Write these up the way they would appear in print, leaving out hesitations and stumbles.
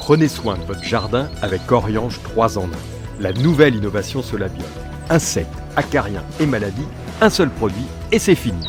Prenez soin de votre jardin avec Oriange 3 en 1. La nouvelle innovation Solabiol. Insectes, acariens et maladies, un seul produit et c'est fini.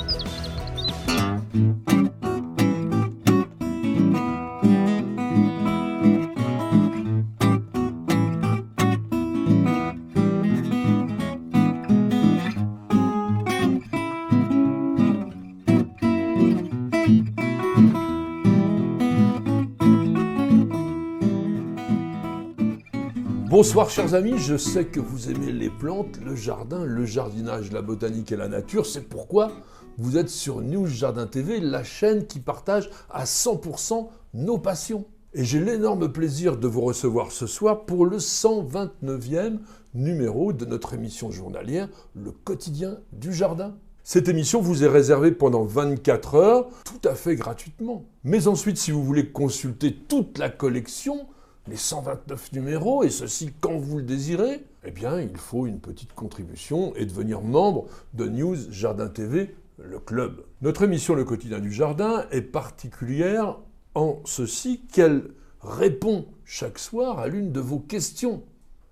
Bonsoir chers amis, je sais que vous aimez les plantes, le jardin, le jardinage, la botanique et la nature. C'est pourquoi vous êtes sur News Jardin TV, la chaîne qui partage à 100% nos passions. Et j'ai l'énorme plaisir de vous recevoir ce soir pour le 129e numéro de notre émission journalière, Le Quotidien du Jardin. Cette émission vous est réservée pendant 24 heures, tout à fait gratuitement. Mais ensuite, si vous voulez consulter toute la collection, les 129 numéros, et ceci quand vous le désirez, eh bien, il faut une petite contribution et devenir membre de News Jardin TV, le club. Notre émission Le Quotidien du Jardin est particulière en ceci qu'elle répond chaque soir à l'une de vos questions.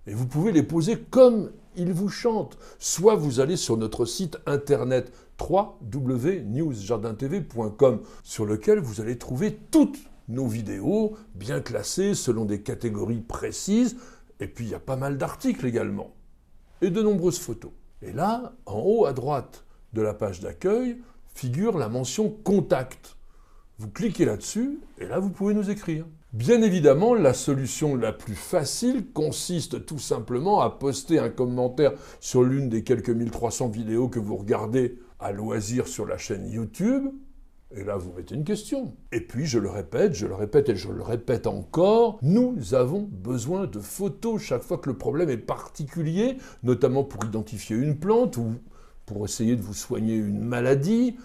Et vous pouvez les poser comme il vous chante. Soit vous allez sur notre site internet www.newsjardintv.com sur lequel vous allez trouver toutes nos vidéos, bien classées selon des catégories précises, et puis il y a pas mal d'articles également, et de nombreuses photos. Et là, en haut à droite de la page d'accueil, figure la mention « Contact ». Vous cliquez là-dessus, et là vous pouvez nous écrire. Bien évidemment, la solution la plus facile consiste tout simplement à poster un commentaire sur l'une des quelques 1300 vidéos que vous regardez à loisir sur la chaîne YouTube. Et là, vous mettez une question. Et puis, je le répète et je le répète encore, nous avons besoin de photos chaque fois que le problème est particulier, notamment pour identifier une plante ou pour essayer de vous soigner une maladie,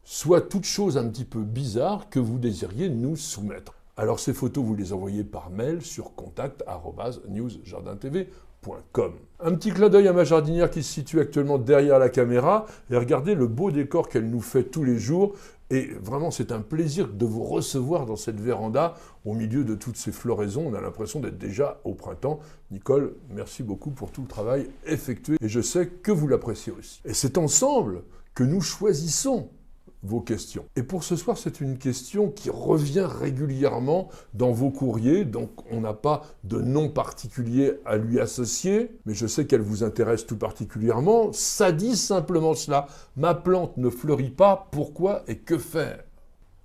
soit toute chose un petit peu bizarre que vous désiriez nous soumettre. Alors, ces photos, vous les envoyez par mail sur contact@newsjardintv.com. Un petit clin d'œil à ma jardinière qui se situe actuellement derrière la caméra et regardez le beau décor qu'elle nous fait tous les jours. Et vraiment, c'est un plaisir de vous recevoir dans cette véranda au milieu de toutes ces floraisons. On a l'impression d'être déjà au printemps. Nicole, merci beaucoup pour tout le travail effectué et je sais que vous l'appréciez aussi. Et c'est ensemble que nous choisissons vos questions. Et pour ce soir, c'est une question qui revient régulièrement dans vos courriers, donc on n'a pas de nom particulier à lui associer, mais je sais qu'elle vous intéresse tout particulièrement. Ça dit simplement cela: ma plante ne fleurit pas, pourquoi et que faire?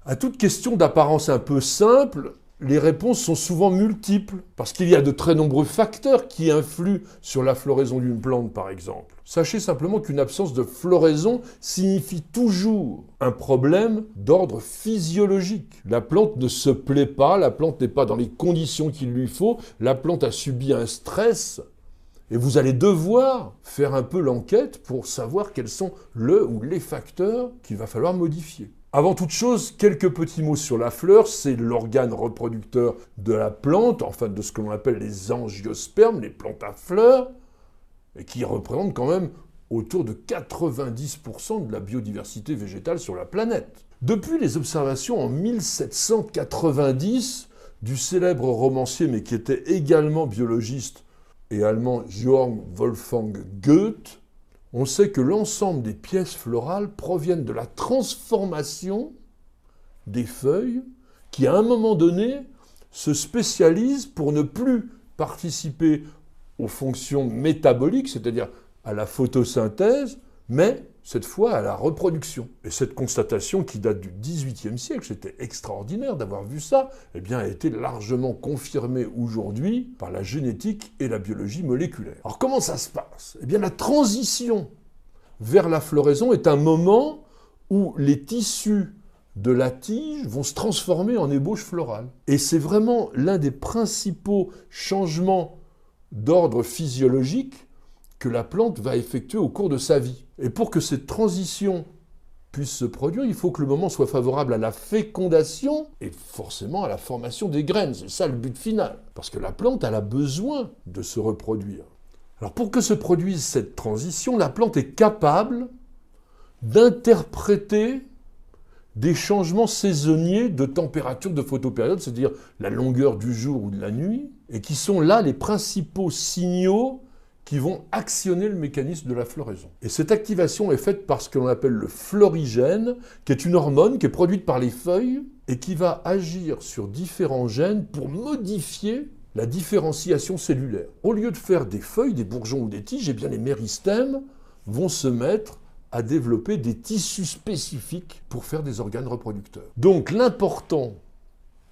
À toute question d'apparence un peu simple, les réponses sont souvent multiples, parce qu'il y a de très nombreux facteurs qui influent sur la floraison d'une plante, par exemple. Sachez simplement qu'une absence de floraison signifie toujours un problème d'ordre physiologique. La plante ne se plaît pas, la plante n'est pas dans les conditions qu'il lui faut, la plante a subi un stress, et vous allez devoir faire un peu l'enquête pour savoir quels sont le ou les facteurs qu'il va falloir modifier. Avant toute chose, quelques petits mots sur la fleur. C'est l'organe reproducteur de la plante, enfin de ce que l'on appelle les angiospermes, les plantes à fleurs, et qui représentent quand même autour de 90% de la biodiversité végétale sur la planète. Depuis les observations en 1790 du célèbre romancier, mais qui était également biologiste et allemand, Georg Wolfgang Goethe, on sait que l'ensemble des pièces florales proviennent de la transformation des feuilles qui, à un moment donné, se spécialisent pour ne plus participer aux fonctions métaboliques, c'est-à-dire à la photosynthèse, mais cette fois à la reproduction. Et cette constatation, qui date du XVIIIe siècle, c'était extraordinaire d'avoir vu ça, eh bien, a été largement confirmée aujourd'hui par la génétique et la biologie moléculaire. Alors comment ça se passe? Eh bien, la transition vers la floraison est un moment où les tissus de la tige vont se transformer en ébauche florale. Et c'est vraiment l'un des principaux changements d'ordre physiologique que la plante va effectuer au cours de sa vie. Et pour que cette transition puisse se produire, il faut que le moment soit favorable à la fécondation et forcément à la formation des graines. C'est ça le but final. Parce que la plante, elle a besoin de se reproduire. Alors pour que se produise cette transition, la plante est capable d'interpréter des changements saisonniers de température, de photopériode, c'est-à-dire la longueur du jour ou de la nuit, et qui sont là les principaux signaux qui vont actionner le mécanisme de la floraison. Et cette activation est faite par ce que l'on appelle le florigène, qui est une hormone qui est produite par les feuilles et qui va agir sur différents gènes pour modifier la différenciation cellulaire. Au lieu de faire des feuilles, des bourgeons ou des tiges, eh bien les méristèmes vont se mettre à développer des tissus spécifiques pour faire des organes reproducteurs. Donc l'important,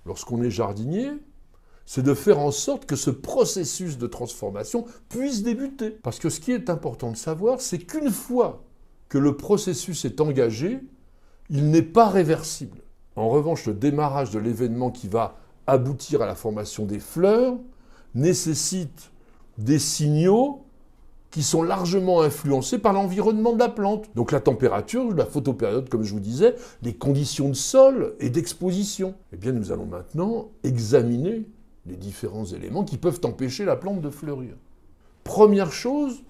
lorsqu'on est jardinier, c'est de faire en sorte que ce processus de transformation puisse débuter. Parce que ce qui est important de savoir, c'est qu'une fois que le processus est engagé, il n'est pas réversible. En revanche, le démarrage de l'événement qui va aboutir à la formation des fleurs nécessite des signaux qui sont largement influencés par l'environnement de la plante. Donc la température, la photopériode, comme je vous disais, les conditions de sol et d'exposition. Eh bien, nous allons maintenant examiner les différents éléments qui peuvent empêcher la plante de fleurir. Première chose,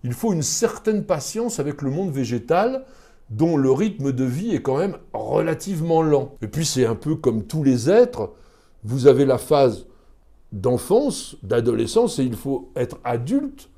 il faut une certaine patience avec le monde végétal dont le rythme de vie est quand même relativement lent. Et puis c'est un peu comme tous les êtres, vous avez la phase d'enfance, d'adolescence, et il faut être adulte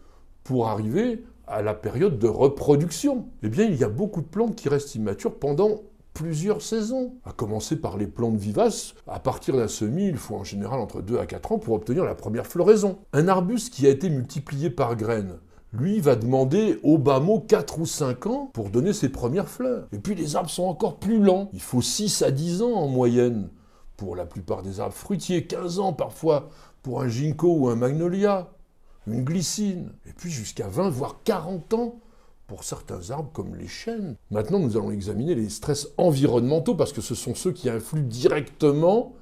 pour arriver à la période de reproduction. Eh bien, il y a beaucoup de plantes qui restent immatures pendant plusieurs saisons, à commencer par les plantes vivaces. À partir d'un semis, il faut en général entre 2 à 4 ans pour obtenir la première floraison. Un arbuste qui a été multiplié par graines, lui, va demander au bas mot 4 ou 5 ans pour donner ses premières fleurs. Et puis les arbres sont encore plus lents. Il faut 6 à 10 ans en moyenne pour la plupart des arbres fruitiers, 15 ans parfois pour un ginkgo ou un magnolia, une glycine, et puis jusqu'à 20 voire 40 ans pour certains arbres comme les chênes. Maintenant, nous allons examiner les stress environnementaux parce que ce sont ceux qui influent directement,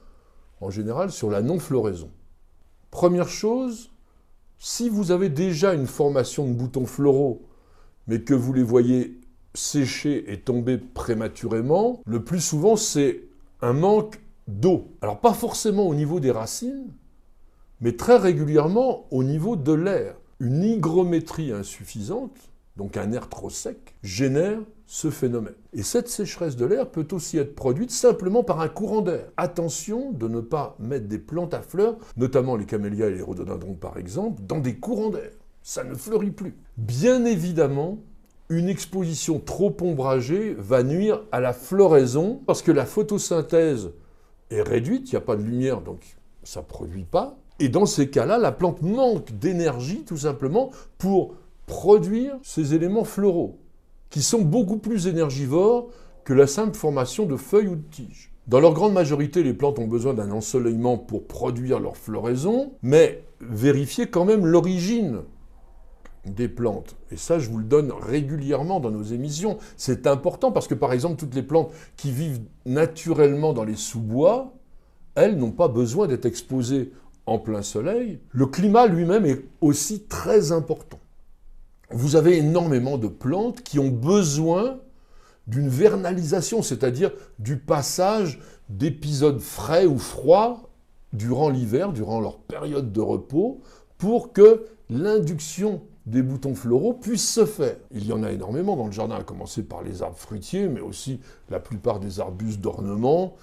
en général, sur la non-floraison. Première chose, si vous avez déjà une formation de boutons floraux, mais que vous les voyez sécher et tomber prématurément, le plus souvent, c'est un manque d'eau. Alors, pas forcément au niveau des racines, mais très régulièrement au niveau de l'air. Une hygrométrie insuffisante, donc un air trop sec, génère ce phénomène. Et cette sécheresse de l'air peut aussi être produite simplement par un courant d'air. Attention de ne pas mettre des plantes à fleurs, notamment les camélias et les rhododendrons par exemple, dans des courants d'air. Ça ne fleurit plus. Bien évidemment, une exposition trop ombragée va nuire à la floraison parce que la photosynthèse est réduite, il n'y a pas de lumière, donc ça ne produit pas. Et dans ces cas-là, la plante manque d'énergie tout simplement pour produire ces éléments floraux, qui sont beaucoup plus énergivores que la simple formation de feuilles ou de tiges. Dans leur grande majorité, les plantes ont besoin d'un ensoleillement pour produire leur floraison, mais vérifiez quand même l'origine des plantes. Et ça, je vous le donne régulièrement dans nos émissions. C'est important parce que, par exemple, toutes les plantes qui vivent naturellement dans les sous-bois, elles n'ont pas besoin d'être exposées en plein soleil. Le climat lui-même est aussi très important. Vous avez énormément de plantes qui ont besoin d'une vernalisation, c'est-à-dire du passage d'épisodes frais ou froids durant l'hiver, durant leur période de repos, pour que l'induction des boutons floraux puisse se faire. Il y en a énormément dans le jardin, à commencer par les arbres fruitiers, mais aussi la plupart des arbustes d'ornement,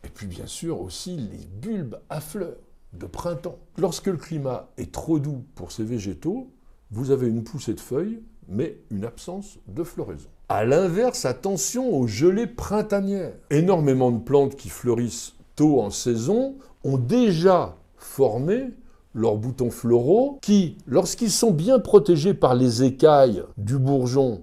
et puis bien sûr aussi les bulbes à fleurs de printemps. Lorsque le climat est trop doux pour ces végétaux, vous avez une poussée de feuilles, mais une absence de floraison. A l'inverse, attention aux gelées printanières. Énormément de plantes qui fleurissent tôt en saison ont déjà formé leurs boutons floraux qui, lorsqu'ils sont bien protégés par les écailles du bourgeon,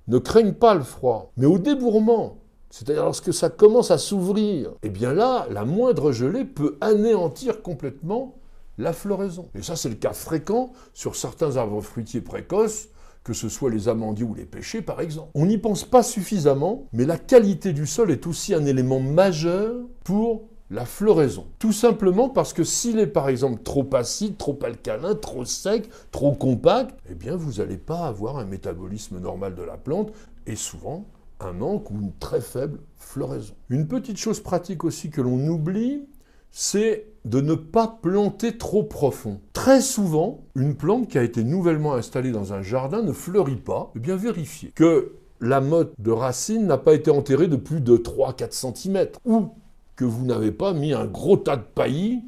ne craignent pas le froid. Mais au débourrement, c'est-à-dire lorsque ça commence à s'ouvrir, eh bien là, la moindre gelée peut anéantir complètement la floraison. Et ça, c'est le cas fréquent sur certains arbres fruitiers précoces, que ce soit les amandiers ou les pêchers, par exemple. On n'y pense pas suffisamment, mais la qualité du sol est aussi un élément majeur pour la floraison. Tout simplement parce que s'il est, par exemple, trop acide, trop alcalin, trop sec, trop compact, eh bien, vous n'allez pas avoir un métabolisme normal de la plante, et souvent, un manque ou une très faible floraison. Une petite chose pratique aussi que l'on oublie, c'est de ne pas planter trop profond. Très souvent, une plante qui a été nouvellement installée dans un jardin ne fleurit pas. Eh bien, vérifiez que la motte de racine n'a pas été enterrée de plus de 3-4 cm, ou que vous n'avez pas mis un gros tas de paillis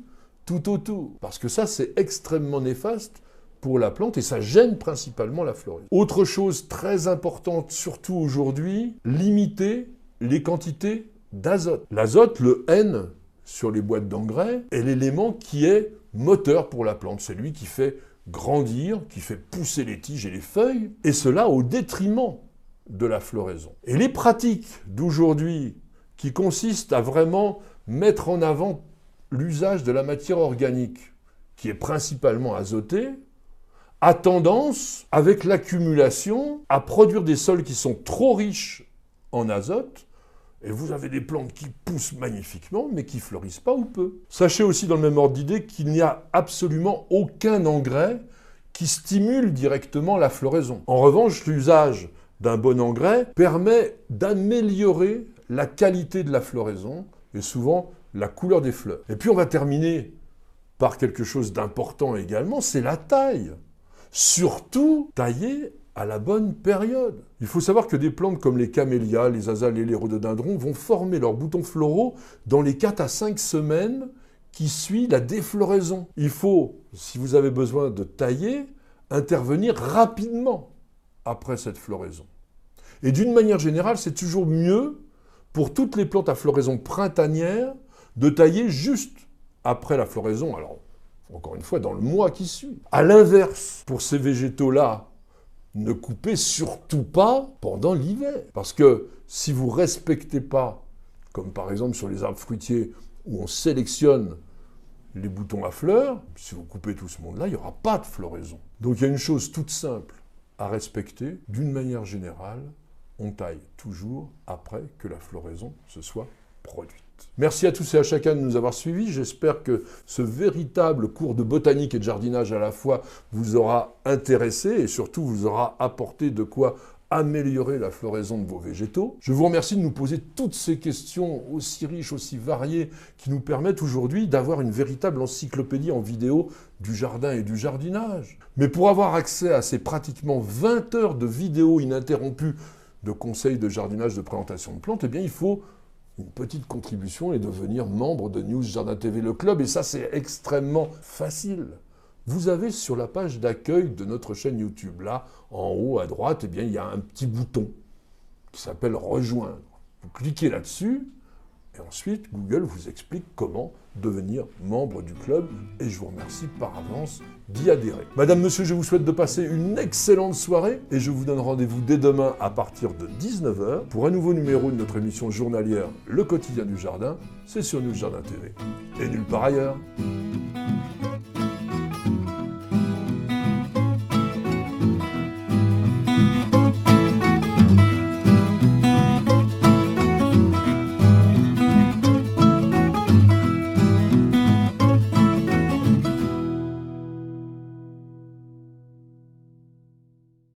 tout autour. Parce que ça, c'est extrêmement néfaste pour la plante et ça gêne principalement la floraison. Autre chose très importante, surtout aujourd'hui, limiter les quantités d'azote. L'azote, le N sur les boîtes d'engrais, est l'élément qui est moteur pour la plante. C'est lui qui fait grandir, qui fait pousser les tiges et les feuilles, et cela au détriment de la floraison. Et les pratiques d'aujourd'hui qui consistent à vraiment mettre en avant l'usage de la matière organique, qui est principalement azotée, a tendance, avec l'accumulation, à produire des sols qui sont trop riches en azote, et vous avez des plantes qui poussent magnifiquement, mais qui fleurissent pas ou peu. Sachez aussi, dans le même ordre d'idée, qu'il n'y a absolument aucun engrais qui stimule directement la floraison. En revanche, l'usage d'un bon engrais permet d'améliorer la qualité de la floraison, et souvent la couleur des fleurs. Et puis on va terminer par quelque chose d'important également, c'est la taille. Surtout tailler à la bonne période. Il faut savoir que des plantes comme les camélias, les azalées, les rhododendrons vont former leurs boutons floraux dans les 4 à 5 semaines qui suivent la défloraison. Il faut, si vous avez besoin de tailler, intervenir rapidement après cette floraison. Et d'une manière générale, c'est toujours mieux pour toutes les plantes à floraison printanière de tailler juste après la floraison, alors encore une fois dans le mois qui suit. À l'inverse, pour ces végétaux-là, ne coupez surtout pas pendant l'hiver. Parce que si vous ne respectez pas, comme par exemple sur les arbres fruitiers où on sélectionne les boutons à fleurs, si vous coupez tout ce monde-là, il n'y aura pas de floraison. Donc il y a une chose toute simple à respecter. D'une manière générale, on taille toujours après que la floraison se soit produite. Merci à tous et à chacun de nous avoir suivis. J'espère que ce véritable cours de botanique et de jardinage à la fois vous aura intéressé et surtout vous aura apporté de quoi améliorer la floraison de vos végétaux. Je vous remercie de nous poser toutes ces questions aussi riches, aussi variées, qui nous permettent aujourd'hui d'avoir une véritable encyclopédie en vidéo du jardin et du jardinage. Mais pour avoir accès à ces pratiquement 20 heures de vidéos ininterrompues de conseils de jardinage, de présentation de plantes, eh bien il faut une petite contribution et devenir membre de News Jardin TV Le Club. Et ça, c'est extrêmement facile. Vous avez sur la page d'accueil de notre chaîne YouTube, là, en haut à droite, eh bien, il y a un petit bouton qui s'appelle « Rejoindre ». Vous cliquez là-dessus et ensuite, Google vous explique comment devenir membre du club. Et je vous remercie par avance d'y adhérer. Madame, monsieur, je vous souhaite de passer une excellente soirée et je vous donne rendez-vous dès demain à partir de 19h pour un nouveau numéro de notre émission journalière Le Quotidien du Jardin. C'est sur News Jardin TV et nulle part ailleurs.